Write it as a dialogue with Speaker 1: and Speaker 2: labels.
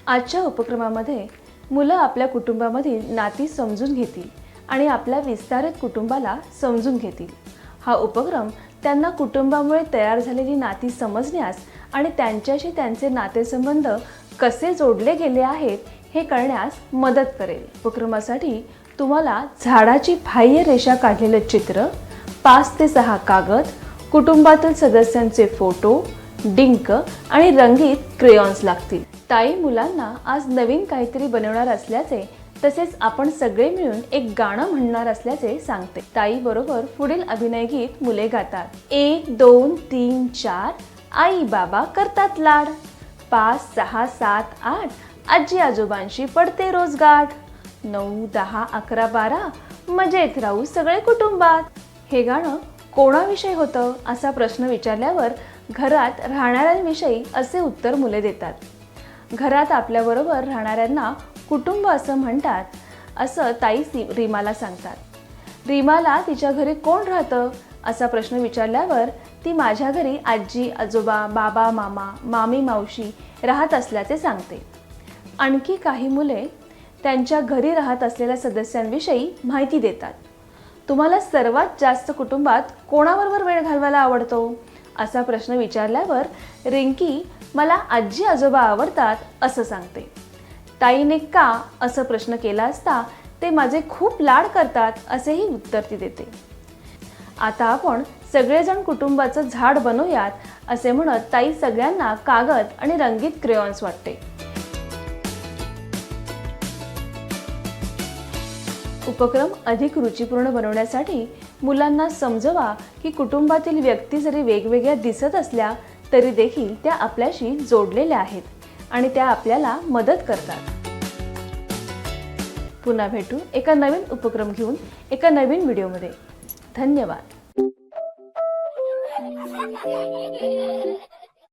Speaker 1: आजच्या उपक्रमामध्ये मुलं आपल्या कुटुंबामधील नाती समजून घेतील आणि आपल्या विस्तारित कुटुंबाला समजून घेतील। हा उपक्रम त्यांना कुटुंबामुळे तयार झालेली नाती समजण्यास आणि त्यांच्याशी त्यांचे नातेसंबंध कसे जोडले गेले आहेत हे कळण्यास मदत करेल। उपक्रमासाठी तुम्हाला झाडाची बाह्य रेषा काढलेले चित्र, 5 ते 6 कागद, कुटुंबातील सदस्यांचे फोटो, डिंक आणि रंगीत क्रेयॉन्स लागतील। ताई मुलांना आज नवीन काहीतरी बनवणार असल्याचे तसेच आपण सगळे मिळून एक गाणं म्हणणार असल्याचे सांगते। ताई बरोबर पुढील अभिनय गीत मुले गातात। 1 2 3 4 आई बाबा करतात लाड, 5 6 7 8 आजी आजोबांशी पडते रोज गाठ, 9 10 11 12 मजेत राहू सगळे कुटुंबात। हे गाणं कोणाविषयी होतं असा प्रश्न विचारल्यावर घरात राहणाऱ्यांविषयी असे उत्तर मुले देतात। घरात आपल्याबरोबर राहणाऱ्यांना कुटुंब असं म्हणतात असं ताई रीमाला सांगतात। रीमाला तिच्या घरी कोण राहतं असा प्रश्न विचारल्यावर ती माझ्या घरी आजी आजोबा, बाबा मामा, मामी मावशी राहत असल्याचे सांगते। आणखी काही मुले त्यांच्या घरी राहत असलेल्या सदस्यांविषयी माहिती देतात। तुम्हाला सर्वात जास्त कुटुंबात कोणाबरोबर वेळ घालवायला आवडतो असा प्रश्न विचारल्यावर रिंकी मला आजी आजोबा आवडतात असं सांगते। ताईने का असं प्रश्न केला असता ते माझे खूप लाड करतात असेही उत्तर ती देते। आता आपण सगळेजण कुटुंबाचं झाड बनवूयात असे म्हणत ताई सगळ्यांना कागद आणि रंगीत क्रेयॉन्स वाटते। उपक्रम अधिक रुचिपूर्ण बनवण्यासाठी मुलांना समजवा की कुटुंबातील व्यक्ती जरी वेगवेगळ्या दिसत असल्या तरी देखील त्या आपल्याशी जोडलेल्या आहेत आणि त्या आपल्याला मदत करतात। पुन्हा भेटू एका नवीन उपक्रम घेऊन एका नवीन व्हिडिओमध्ये। धन्यवाद।